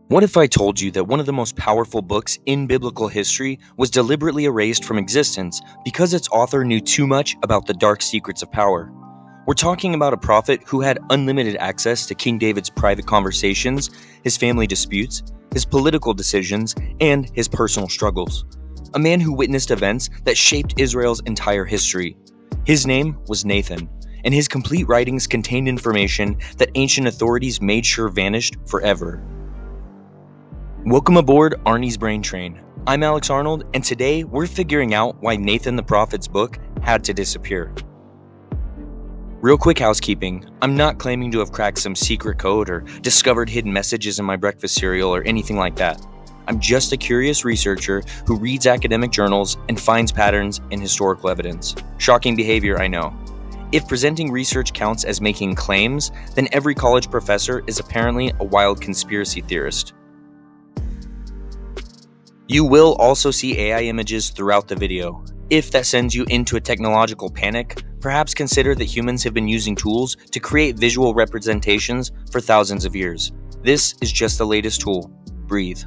What if I told you that one of the most powerful books in biblical history was deliberately erased from existence because its author knew too much about the dark secrets of power? We're talking about a prophet who had unlimited access to King David's private conversations, his family disputes, his political decisions, and his personal struggles. A man who witnessed events that shaped Israel's entire history. His name was Nathan, and his complete writings contained information that ancient authorities made sure vanished forever. Welcome aboard Arnie's Brain Train. I'm Alex Arnold, and today we're figuring out why Nathan the Prophet's book had to disappear. Real quick housekeeping, I'm not claiming to have cracked some secret code or discovered hidden messages in my breakfast cereal or anything like that. I'm just a curious researcher who reads academic journals and finds patterns in historical evidence. Shocking behavior, I know. If presenting research counts as making claims, then every college professor is apparently a wild conspiracy theorist. You will also see AI images throughout the video. If that sends you into a technological panic, perhaps consider that humans have been using tools to create visual representations for thousands of years. This is just the latest tool. Breathe.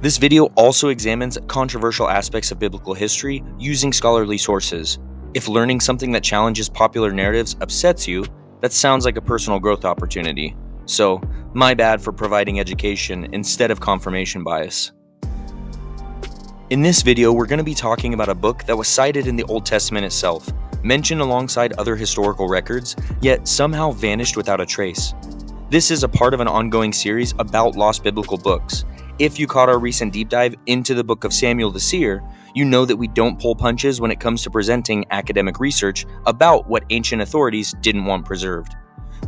This video also examines controversial aspects of biblical history using scholarly sources. If learning something that challenges popular narratives upsets you, that sounds like a personal growth opportunity. So, my bad for providing education instead of confirmation bias. In this video, we're going to be talking about a book that was cited in the Old Testament itself, mentioned alongside other historical records, yet somehow vanished without a trace. This is a part of an ongoing series about lost biblical books. If you caught our recent deep dive into the book of Samuel the Seer, you know that we don't pull punches when it comes to presenting academic research about what ancient authorities didn't want preserved.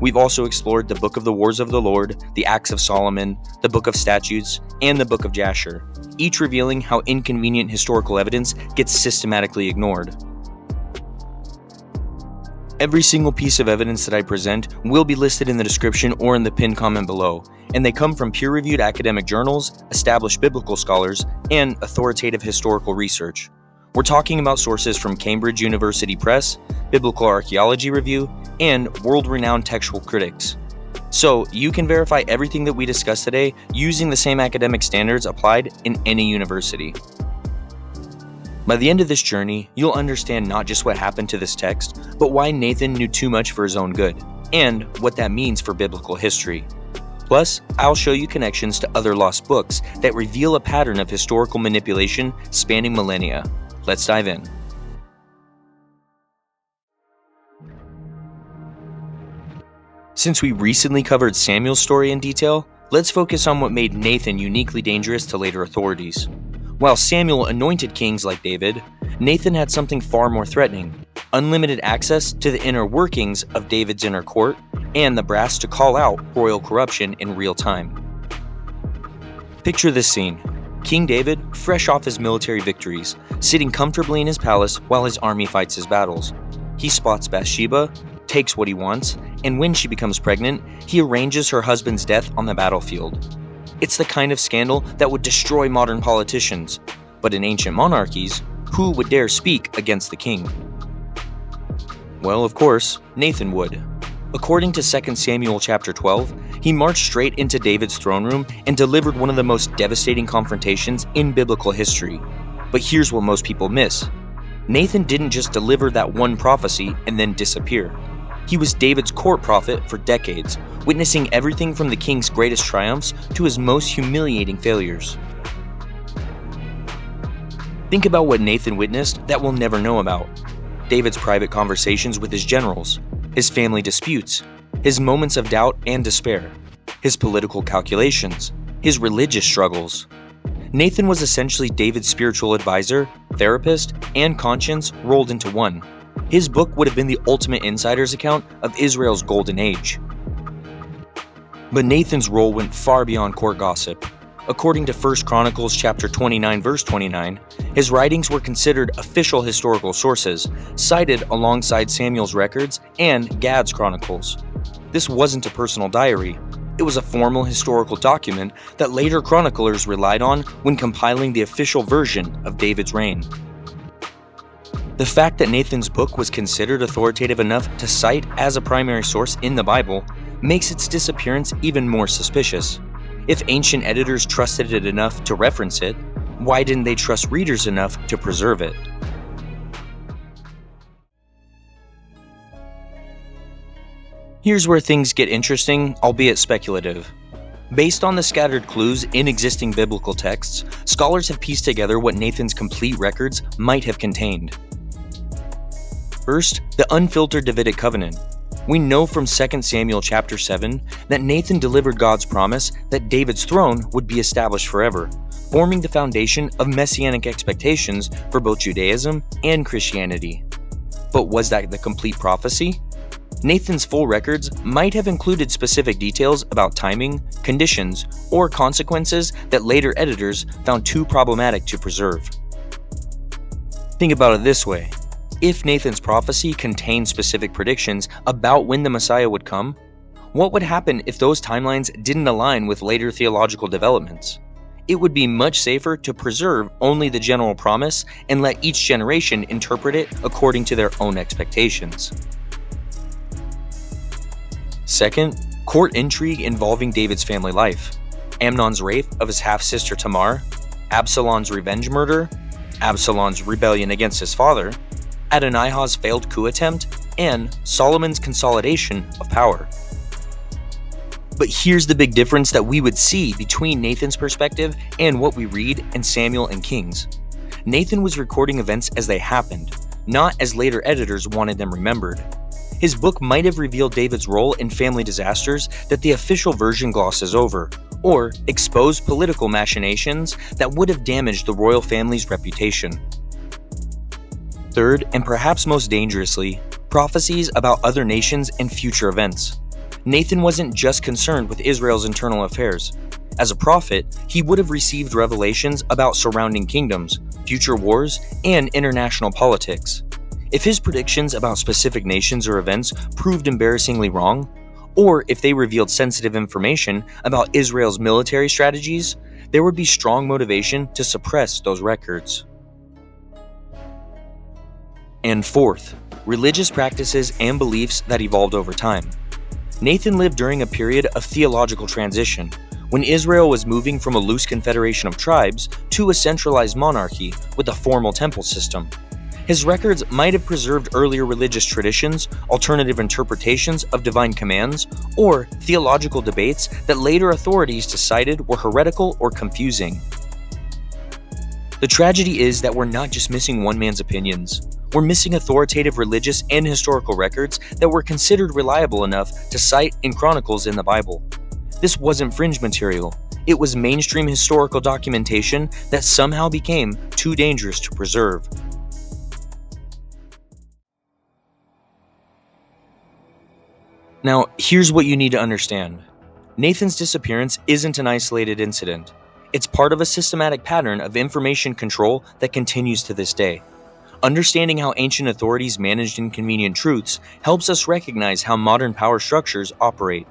We've also explored the Book of the Wars of the Lord, the Acts of Solomon, the Book of Statutes, and the Book of Jasher, each revealing how inconvenient historical evidence gets systematically ignored. Every single piece of evidence that I present will be listed in the description or in the pinned comment below, and they come from peer-reviewed academic journals, established biblical scholars, and authoritative historical research. We're talking about sources from Cambridge University Press, Biblical Archaeology Review, and world-renowned textual critics. So you can verify everything that we discussed today using the same academic standards applied in any university. By the end of this journey, you'll understand not just what happened to this text, but why Nathan knew too much for his own good, and what that means for biblical history. Plus, I'll show you connections to other lost books that reveal a pattern of historical manipulation spanning millennia. Let's dive in. Since we recently covered Samuel's story in detail, let's focus on what made Nathan uniquely dangerous to later authorities. While Samuel anointed kings like David, Nathan had something far more threatening: unlimited access to the inner workings of David's inner court and the brass to call out royal corruption in real time. Picture this scene. King David, fresh off his military victories, sitting comfortably in his palace while his army fights his battles. He spots Bathsheba, takes what he wants, and when she becomes pregnant, he arranges her husband's death on the battlefield. It's the kind of scandal that would destroy modern politicians, but in ancient monarchies, who would dare speak against the king? Well, of course, Nathan would. According to 2 Samuel chapter 12, he marched straight into David's throne room and delivered one of the most devastating confrontations in biblical history. But here's what most people miss. Nathan didn't just deliver that one prophecy and then disappear. He was David's court prophet for decades, witnessing everything from the king's greatest triumphs to his most humiliating failures. Think about what Nathan witnessed that we'll never know about. David's private conversations with his generals, his family disputes, his moments of doubt and despair, his political calculations, his religious struggles. Nathan was essentially David's spiritual advisor, therapist, and conscience rolled into one. His book would have been the ultimate insider's account of Israel's golden age. But Nathan's role went far beyond court gossip. According to 1 Chronicles chapter 29 verse 29, his writings were considered official historical sources, cited alongside Samuel's records and Gad's chronicles. This wasn't a personal diary. It was a formal historical document that later chroniclers relied on when compiling the official version of David's reign. The fact that Nathan's book was considered authoritative enough to cite as a primary source in the Bible makes its disappearance even more suspicious. If ancient editors trusted it enough to reference it, why didn't they trust readers enough to preserve it? Here's where things get interesting, albeit speculative. Based on the scattered clues in existing biblical texts, scholars have pieced together what Nathan's complete records might have contained. First, the unfiltered Davidic covenant. We know from 2 Samuel chapter 7 that Nathan delivered God's promise that David's throne would be established forever, forming the foundation of messianic expectations for both Judaism and Christianity. But was that the complete prophecy? Nathan's full records might have included specific details about timing, conditions, or consequences that later editors found too problematic to preserve. Think about it this way. If Nathan's prophecy contained specific predictions about when the Messiah would come, what would happen if those timelines didn't align with later theological developments? It would be much safer to preserve only the general promise and let each generation interpret it according to their own expectations. Second, court intrigue involving David's family life. Amnon's rape of his half-sister Tamar, Absalom's revenge murder, Absalom's rebellion against his father, Adonijah's failed coup attempt, and Solomon's consolidation of power. But here's the big difference that we would see between Nathan's perspective and what we read in Samuel and Kings. Nathan was recording events as they happened, not as later editors wanted them remembered. His book might have revealed David's role in family disasters that the official version glosses over, or exposed political machinations that would have damaged the royal family's reputation. Third, and perhaps most dangerously, prophecies about other nations and future events. Nathan wasn't just concerned with Israel's internal affairs. As a prophet, he would have received revelations about surrounding kingdoms, future wars, and international politics. If his predictions about specific nations or events proved embarrassingly wrong, or if they revealed sensitive information about Israel's military strategies, there would be strong motivation to suppress those records. And fourth, religious practices and beliefs that evolved over time. Nathan lived during a period of theological transition, when Israel was moving from a loose confederation of tribes to a centralized monarchy with a formal temple system. His records might have preserved earlier religious traditions, alternative interpretations of divine commands, or theological debates that later authorities decided were heretical or confusing. The tragedy is that we're not just missing one man's opinions. We're missing authoritative religious and historical records that were considered reliable enough to cite in chronicles in the Bible. This wasn't fringe material. It was mainstream historical documentation that somehow became too dangerous to preserve. Now, here's what you need to understand. Nathan's disappearance isn't an isolated incident. It's part of a systematic pattern of information control that continues to this day. Understanding how ancient authorities managed inconvenient truths helps us recognize how modern power structures operate.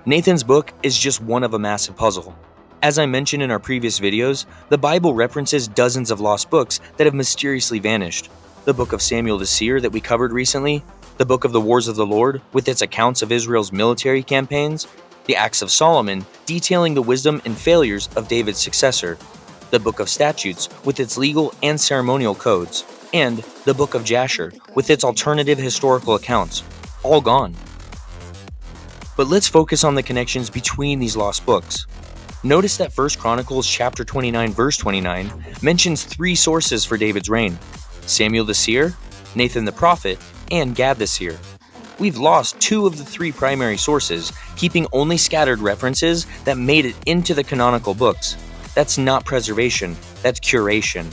Nathan's book is just one of a massive puzzle. As I mentioned in our previous videos, the Bible references dozens of lost books that have mysteriously vanished. The book of Samuel the Seer that we covered recently, the book of the Wars of the Lord with its accounts of Israel's military campaigns, the Acts of Solomon detailing the wisdom and failures of David's successor, the book of Statutes with its legal and ceremonial codes, and the book of Jasher with its alternative historical accounts, all gone. But let's focus on the connections between these lost books. Notice that 1 Chronicles chapter 29 verse 29 mentions three sources for David's reign: Samuel the seer, Nathan the prophet, and Gad the seer. We've lost two of the three primary sources, keeping only scattered references that made it into the canonical books. That's not preservation, that's curation.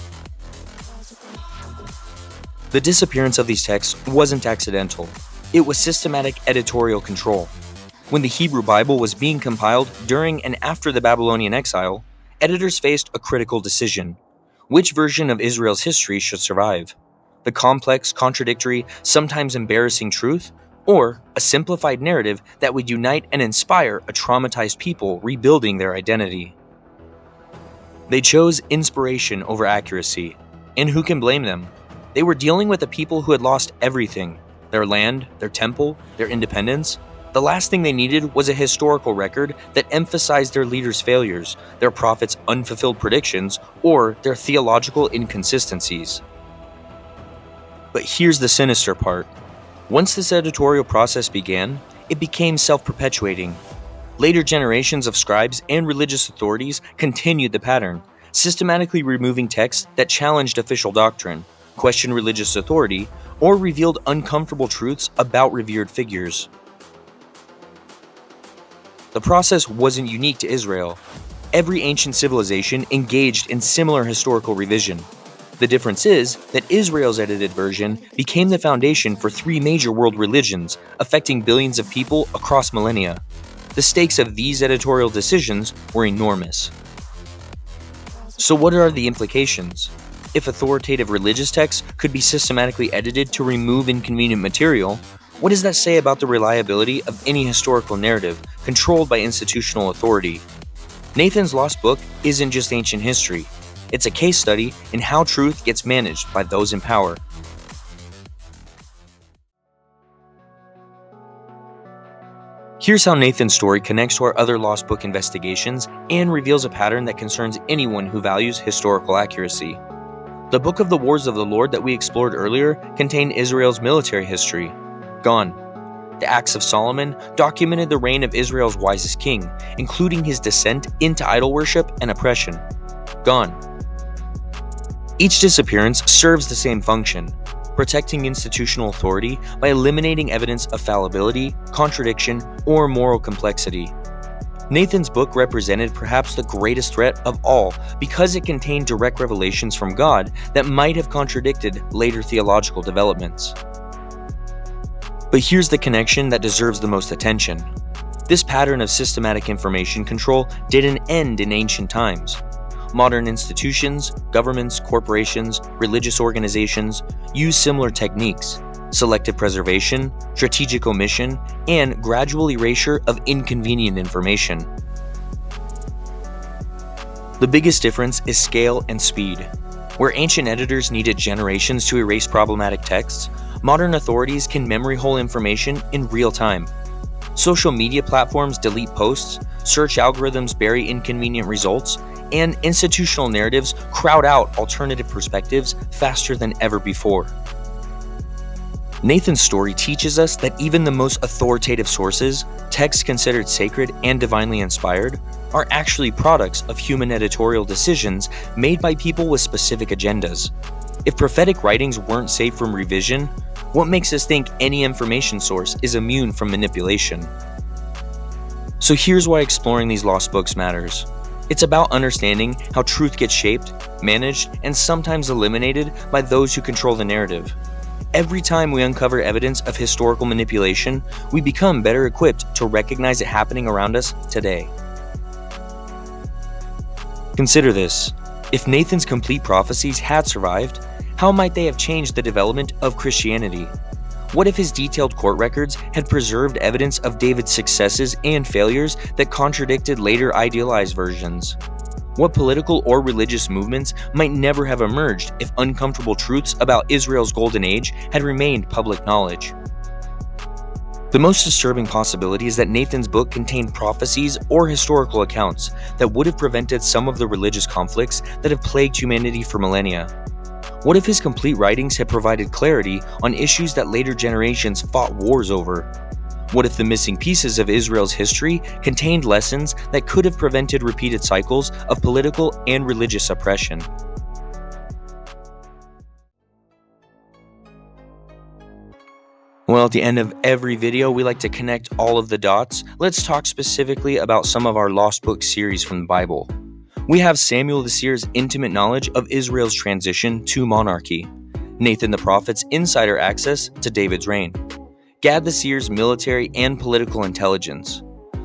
The disappearance of these texts wasn't accidental. It was systematic editorial control. When the Hebrew Bible was being compiled during and after the Babylonian exile, editors faced a critical decision. Which version of Israel's history should survive? The complex, contradictory, sometimes embarrassing truth, or a simplified narrative that would unite and inspire a traumatized people rebuilding their identity? They chose inspiration over accuracy, and who can blame them? They were dealing with a people who had lost everything: their land, their temple, their independence. The last thing they needed was a historical record that emphasized their leaders' failures, their prophets' unfulfilled predictions, or their theological inconsistencies. But here's the sinister part. Once this editorial process began, it became self-perpetuating. Later generations of scribes and religious authorities continued the pattern, systematically removing texts that challenged official doctrine, questioned religious authority, or revealed uncomfortable truths about revered figures. The process wasn't unique to Israel. Every ancient civilization engaged in similar historical revision. The difference is that Israel's edited version became the foundation for 3 major world religions, affecting billions of people across millennia. The stakes of these editorial decisions were enormous. So what are the implications? If authoritative religious texts could be systematically edited to remove inconvenient material, what does that say about the reliability of any historical narrative controlled by institutional authority? Nathan's Lost Book isn't just ancient history. It's a case study in how truth gets managed by those in power. Here's how Nathan's story connects to our other Lost Book investigations and reveals a pattern that concerns anyone who values historical accuracy. The Book of the Wars of the Lord that we explored earlier contained Israel's military history. Gone. The Acts of Solomon documented the reign of Israel's wisest king, including his descent into idol worship and oppression. Gone. Each disappearance serves the same function, protecting institutional authority by eliminating evidence of fallibility, contradiction, or moral complexity. Nathan's book represented perhaps the greatest threat of all because it contained direct revelations from God that might have contradicted later theological developments. But here's the connection that deserves the most attention. This pattern of systematic information control didn't end in ancient times. Modern institutions, governments, corporations, religious organizations use similar techniques: selective preservation, strategic omission, and gradual erasure of inconvenient information. The biggest difference is scale and speed. Where ancient editors needed generations to erase problematic texts, modern authorities can memory hole information in real time. Social media platforms delete posts, search algorithms bury inconvenient results, and institutional narratives crowd out alternative perspectives faster than ever before. Nathan's story teaches us that even the most authoritative sources, texts considered sacred and divinely inspired, are actually products of human editorial decisions made by people with specific agendas. If prophetic writings weren't safe from revision, what makes us think any information source is immune from manipulation? So here's why exploring these lost books matters. It's about understanding how truth gets shaped, managed, and sometimes eliminated by those who control the narrative. Every time we uncover evidence of historical manipulation, we become better equipped to recognize it happening around us today. Consider this. If Nathan's complete prophecies had survived, how might they have changed the development of Christianity? What if his detailed court records had preserved evidence of David's successes and failures that contradicted later idealized versions? What political or religious movements might never have emerged if uncomfortable truths about Israel's golden age had remained public knowledge? The most disturbing possibility is that Nathan's book contained prophecies or historical accounts that would have prevented some of the religious conflicts that have plagued humanity for millennia. What if his complete writings had provided clarity on issues that later generations fought wars over? What if the missing pieces of Israel's history contained lessons that could have prevented repeated cycles of political and religious oppression? Well, at the end of every video, we like to connect all of the dots. Let's talk specifically about some of our Lost Book series from the Bible. We have Samuel the seer's intimate knowledge of Israel's transition to monarchy, Nathan the prophet's insider access to David's reign, Gad the seer's military and political intelligence,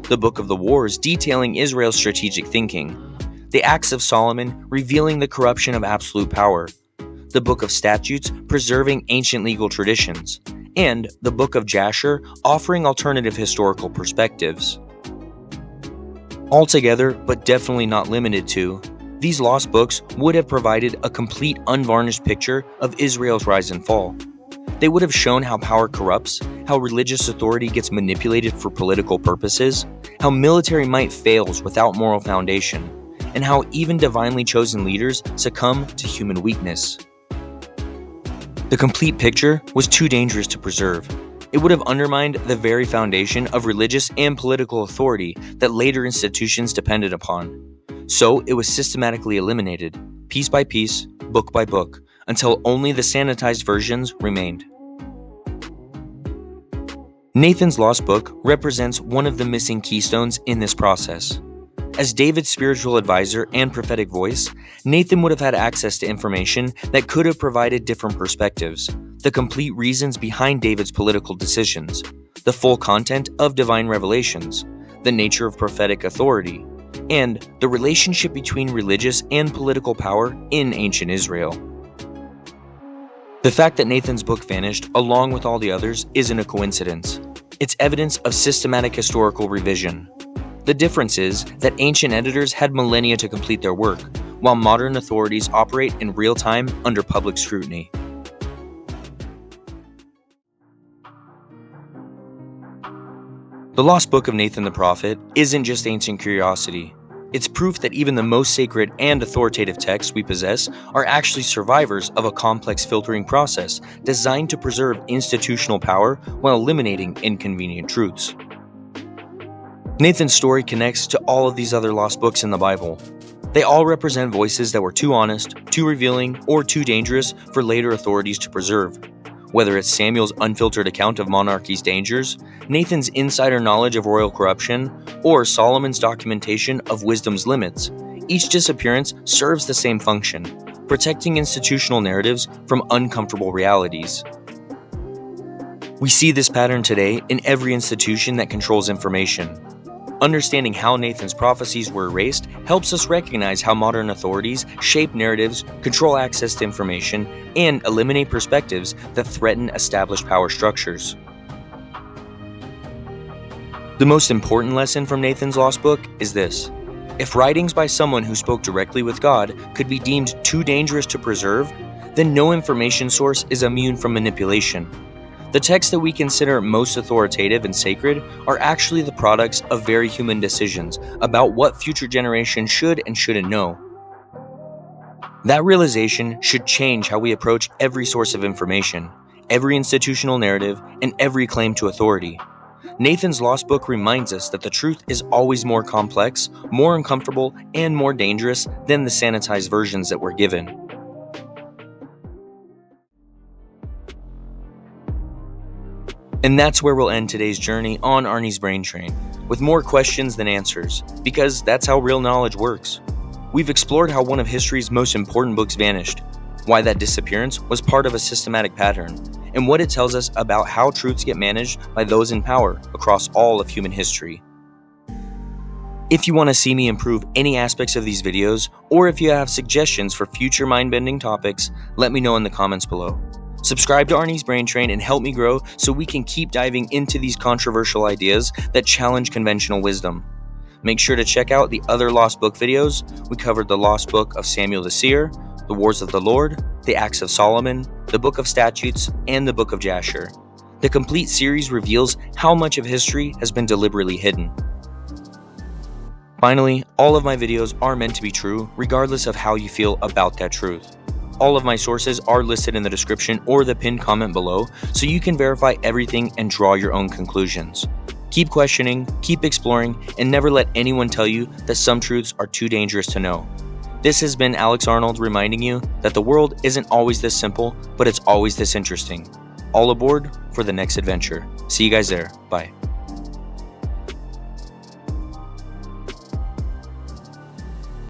the Book of the Wars detailing Israel's strategic thinking, the Acts of Solomon revealing the corruption of absolute power, the Book of Statutes preserving ancient legal traditions, and the Book of Jasher offering alternative historical perspectives. Altogether, but definitely not limited to, these lost books would have provided a complete unvarnished picture of Israel's rise and fall. They would have shown how power corrupts, how religious authority gets manipulated for political purposes, how military might fails without moral foundation, and how even divinely chosen leaders succumb to human weakness. The complete picture was too dangerous to preserve. It would have undermined the very foundation of religious and political authority that later institutions depended upon. So it was systematically eliminated, piece by piece, book by book, until only the sanitized versions remained. Nathan's Lost Book represents one of the missing keystones in this process. As David's spiritual advisor and prophetic voice, Nathan would have had access to information that could have provided different perspectives, the complete reasons behind David's political decisions, the full content of divine revelations, the nature of prophetic authority, and the relationship between religious and political power in ancient Israel. The fact that Nathan's book vanished along with all the others isn't a coincidence. It's evidence of systematic historical revision. The difference is that ancient editors had millennia to complete their work, while modern authorities operate in real time under public scrutiny. The Lost Book of Nathan the Prophet isn't just ancient curiosity. It's proof that even the most sacred and authoritative texts we possess are actually survivors of a complex filtering process designed to preserve institutional power while eliminating inconvenient truths. Nathan's story connects to all of these other lost books in the Bible. They all represent voices that were too honest, too revealing, or too dangerous for later authorities to preserve. Whether it's Samuel's unfiltered account of monarchy's dangers, Nathan's insider knowledge of royal corruption, or Solomon's documentation of wisdom's limits, each disappearance serves the same function, protecting institutional narratives from uncomfortable realities. We see this pattern today in every institution that controls information. Understanding how Nathan's prophecies were erased helps us recognize how modern authorities shape narratives, control access to information, and eliminate perspectives that threaten established power structures. The most important lesson from Nathan's Lost Book is this: if writings by someone who spoke directly with God could be deemed too dangerous to preserve, then no information source is immune from manipulation. The texts that we consider most authoritative and sacred are actually the products of very human decisions about what future generations should and shouldn't know. That realization should change how we approach every source of information, every institutional narrative, and every claim to authority. Nathan's Lost Book reminds us that the truth is always more complex, more uncomfortable, and more dangerous than the sanitized versions that we're given. And that's where we'll end today's journey on Arnie's Brain Train, with more questions than answers, because that's how real knowledge works. We've explored how one of history's most important books vanished, why that disappearance was part of a systematic pattern, and what it tells us about how truths get managed by those in power across all of human history. If you want to see me improve any aspects of these videos, or if you have suggestions for future mind-bending topics, let me know in the comments below. Subscribe to Arnie's Brain Train and help me grow so we can keep diving into these controversial ideas that challenge conventional wisdom. Make sure to check out the other Lost Book videos. We covered the Lost Book of Samuel the Seer, the Wars of the Lord, the Acts of Solomon, the Book of Statutes, and the Book of Jasher. The complete series reveals how much of history has been deliberately hidden. Finally, all of my videos are meant to be true, regardless of how you feel about that truth. All of my sources are listed in the description or the pinned comment below, so you can verify everything and draw your own conclusions. Keep questioning, keep exploring, and never let anyone tell you that some truths are too dangerous to know. This has been Alex Arnold reminding you that the world isn't always this simple, but it's always this interesting. All aboard for the next adventure. See you guys there. Bye.